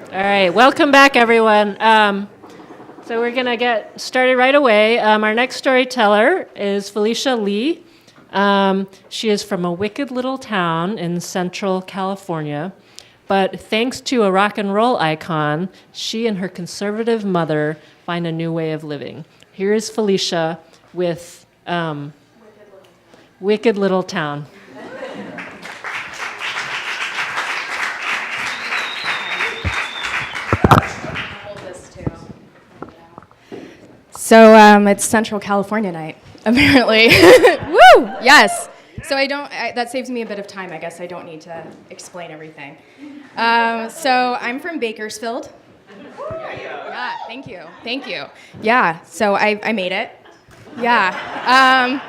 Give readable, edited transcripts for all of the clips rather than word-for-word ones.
All right, welcome back, everyone. So we're going to get started right away. Our next storyteller is Felicia Leigh. She is from a wicked little town in central California. But thanks to a rock and roll icon, she and her conservative mother find a new way of living. Here is Felicia with Wicked Little Town. So it's Central California night, apparently. Woo! Yes. So that saves me a bit of time, I guess. I don't need to explain everything. So I'm from Bakersfield. Yeah, thank you. Yeah, so I made it. Yeah.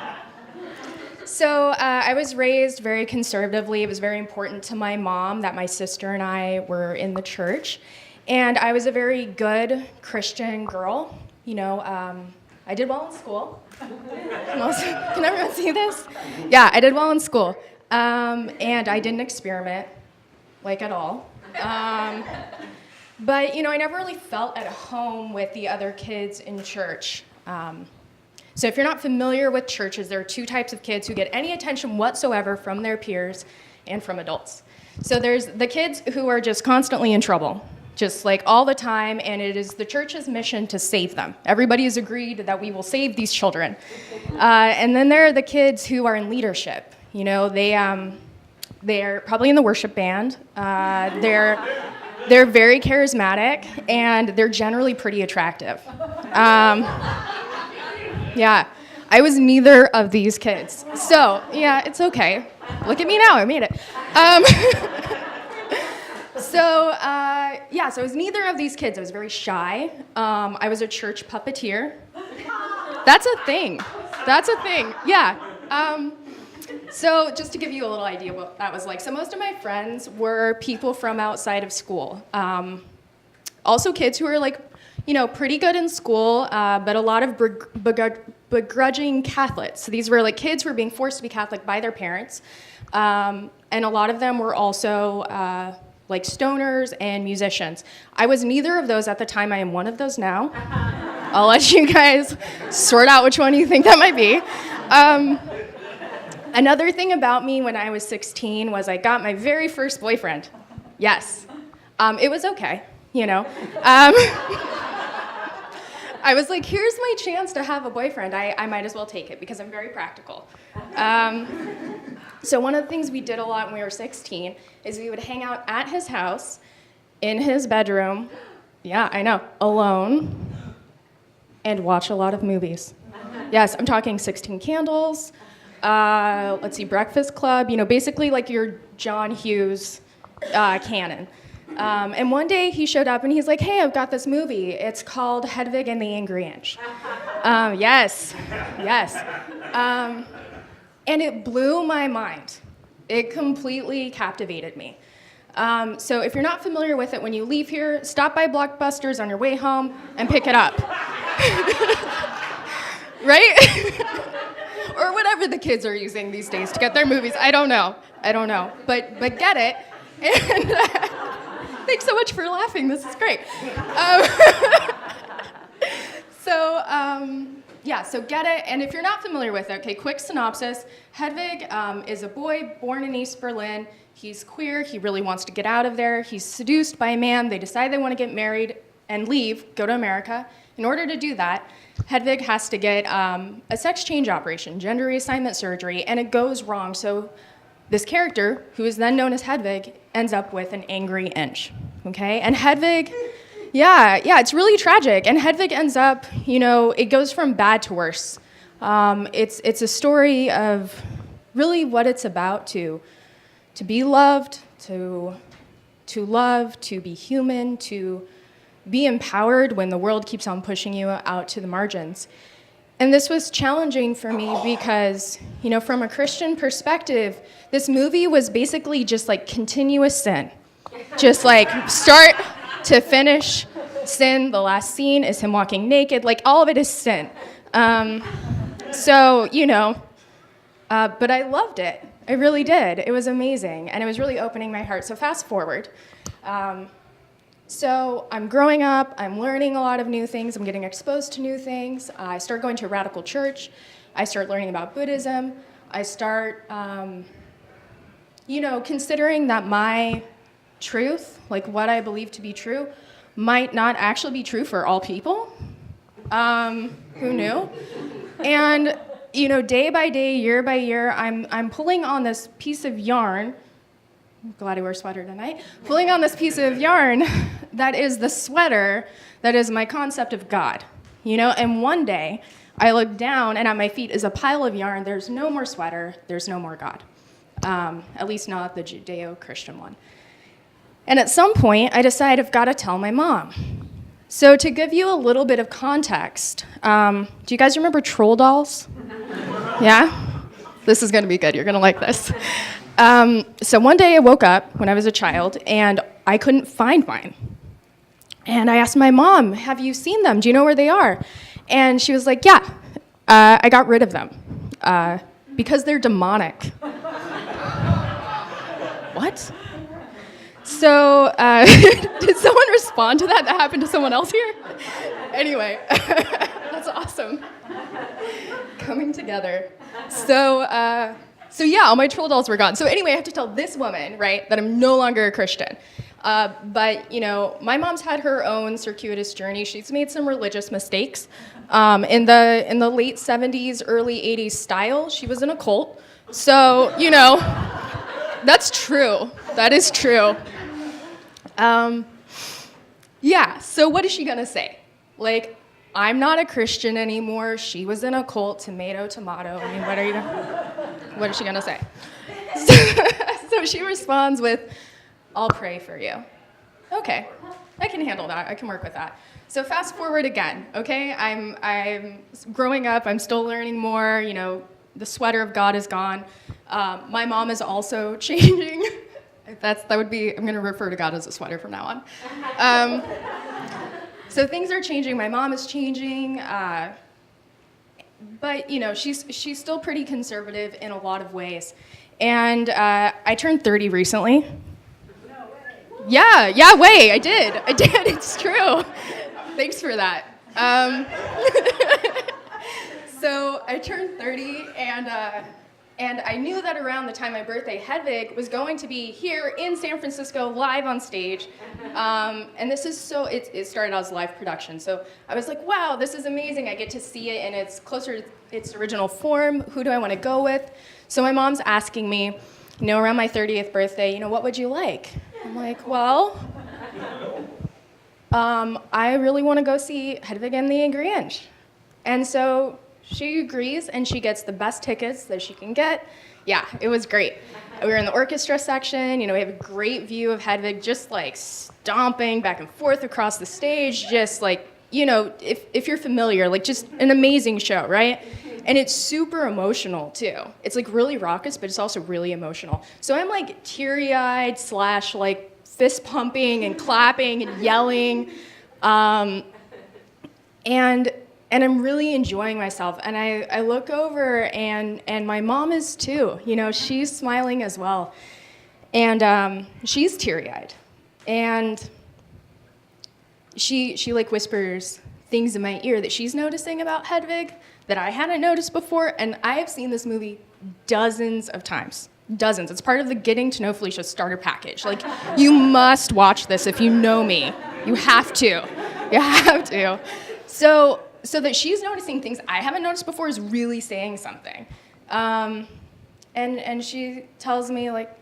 So I was raised very conservatively. It was very important to my mom that my sister and I were in the church. And I was a very good Christian girl. You know, I did well in school. Can everyone see this? Yeah, I did well in school. And I didn't experiment, like, at all. But, you know, I never really felt at home with the other kids in church. So if you're not familiar with churches, there are two types of kids who get any attention whatsoever from their peers and from adults. So there's the kids who are just constantly in trouble, just like all the time, and it is the church's mission to save them. Everybody has agreed that we will save these children. And then there are the kids who are in leadership. You know, they're probably in the worship band. They're very charismatic, and they're generally pretty attractive. Yeah, I was neither of these kids. So, yeah, it's okay. Look at me now, I made it. So I was neither of these kids. I was very shy. I was a church puppeteer. That's a thing, yeah. So just to give you a little idea what that was like. So most of my friends were people from outside of school. Also kids who were like, you know, pretty good in school, but a lot of begrudging Catholics. So these were like kids who were being forced to be Catholic by their parents. And a lot of them were also like stoners and musicians. I was neither of those at the time. I am one of those now. I'll let you guys sort out which one you think that might be. Another thing about me when I was 16 was I got my very first boyfriend. Yes. It was okay, you know. I was like, here's my chance to have a boyfriend. I might as well take it because I'm very practical. So one of the things we did a lot when we were 16 is we would hang out at his house, in his bedroom, yeah, I know, alone, and watch a lot of movies. Yes, I'm talking 16 Candles, Breakfast Club, you know, basically like your John Hughes canon. And one day he showed up and he's like, hey, I've got this movie. It's called Hedwig and the Angry Inch. Yes. And it blew my mind. It completely captivated me. So if you're not familiar with it, when you leave here, stop by Blockbusters on your way home and pick it up. Right? Or whatever the kids are using these days to get their movies. I don't know. But get it. And thanks so much for laughing. This is great. So get it. And if you're not familiar with it, okay, quick synopsis. Hedwig is a boy born in East Berlin. He's queer. He really wants to get out of there. He's seduced by a man. They decide they want to get married and leave, go to America. In order to do that, Hedwig has to get a sex change operation, gender reassignment surgery, and it goes wrong. So this character, who is then known as Hedwig, ends up with an angry inch, okay? And Hedwig, yeah, it's really tragic. And Hedwig ends up, you know, it goes from bad to worse. It's a story of really what it's about to be loved, to love, to be human, to be empowered when the world keeps on pushing you out to the margins. And this was challenging for me because, you know, from a Christian perspective, this movie was basically just like continuous sin. Just like start to finish sin. The last scene is him walking naked. Like all of it is sin. So, you know, but I loved it. I really did. It was amazing. And it was really opening my heart. So fast forward. So I'm growing up, I'm learning a lot of new things, I'm getting exposed to new things. I start going to a radical church, I start learning about Buddhism, I start, considering that my truth, like what I believe to be true, might not actually be true for all people. Who knew? And, day by day, year by year, I'm pulling on this piece of yarn. I'm glad I wear a sweater tonight. Pulling on this piece of yarn that is the sweater that is my concept of God. And one day I look down and at my feet is a pile of yarn. There's no more sweater. There's no more God. At least not the Judeo-Christian one. And at some point I decide I've got to tell my mom. So to give you a little bit of context, do you guys remember troll dolls? Yeah? This is going to be good. You're going to like this. So one day I woke up when I was a child, and I couldn't find mine. And I asked my mom, have you seen them? Do you know where they are? And she was like, yeah, I got rid of them because they're demonic. What? So did someone respond to that? That happened to someone else here? Anyway, that's awesome. Coming together. So yeah, all my troll dolls were gone. So anyway, I have to tell this woman, right, that I'm no longer a Christian. But my mom's had her own circuitous journey. She's made some religious mistakes. In the late 70s, early 80s style, she was in a cult. So, that's true. That is true. Yeah, so what is she gonna say? Like, I'm not a Christian anymore. She was in a cult, tomato. I mean, what is she gonna say? So she responds with, I'll pray for you. Okay, I can handle that. I can work with that. So fast forward again, okay? I'm growing up. I'm still learning more. The sweater of God is gone. My mom is also changing. I'm going to refer to God as a sweater from now on. So things are changing. My mom is changing. But, she's still pretty conservative in a lot of ways. And I turned 30 recently. Yeah, I did. It's true. Thanks for that. So I turned 30, and I knew that around the time of my birthday, Hedwig was going to be here in San Francisco, live on stage. And this is it started out as live production. So I was like, wow, this is amazing. I get to see it, and it's closer to its original form. Who do I want to go with? So my mom's asking me, around my 30th birthday, what would you like? I'm like, well, I really want to go see Hedwig and the Grange. And so she agrees, and she gets the best tickets that she can get. Yeah, it was great. We were in the orchestra section. We have a great view of Hedwig just like stomping back and forth across the stage, just like, if you're familiar, like just an amazing show, right? And it's super emotional too. It's like really raucous, but it's also really emotional. So I'm like teary-eyed / like fist pumping and clapping and yelling. And I'm really enjoying myself. And I look over, and my mom is too. She's smiling as well. And she's teary-eyed. And she like whispers things in my ear that she's noticing about Hedwig that I hadn't noticed before. And I have seen this movie dozens of times. Dozens. It's part of the Getting to Know Felicia starter package. Like, you must watch this if you know me. You have to. You have to. So that she's noticing things I haven't noticed before is really saying something. And she tells me, like,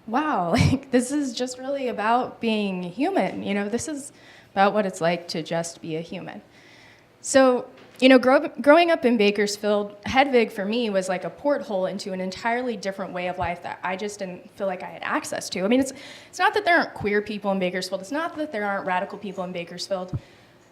wow, like, this is just really about being human. This is about what it's like to just be a human. So, growing up in Bakersfield, Hedwig for me was like a porthole into an entirely different way of life that I just didn't feel like I had access to. I mean, it's not that there aren't queer people in Bakersfield. It's not that there aren't radical people in Bakersfield.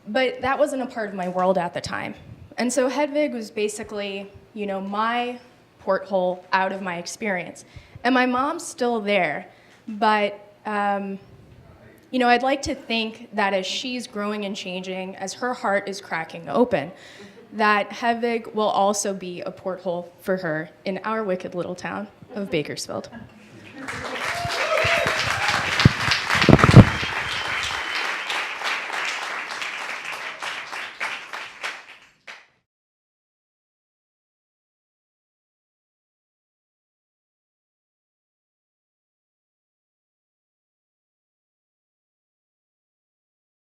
But that wasn't a part of my world at the time. And so Hedwig was basically, my porthole out of my experience. And my mom's still there, but, I'd like to think that as she's growing and changing, as her heart is cracking open, that Hedwig will also be a porthole for her in our wicked little town of Bakersfield.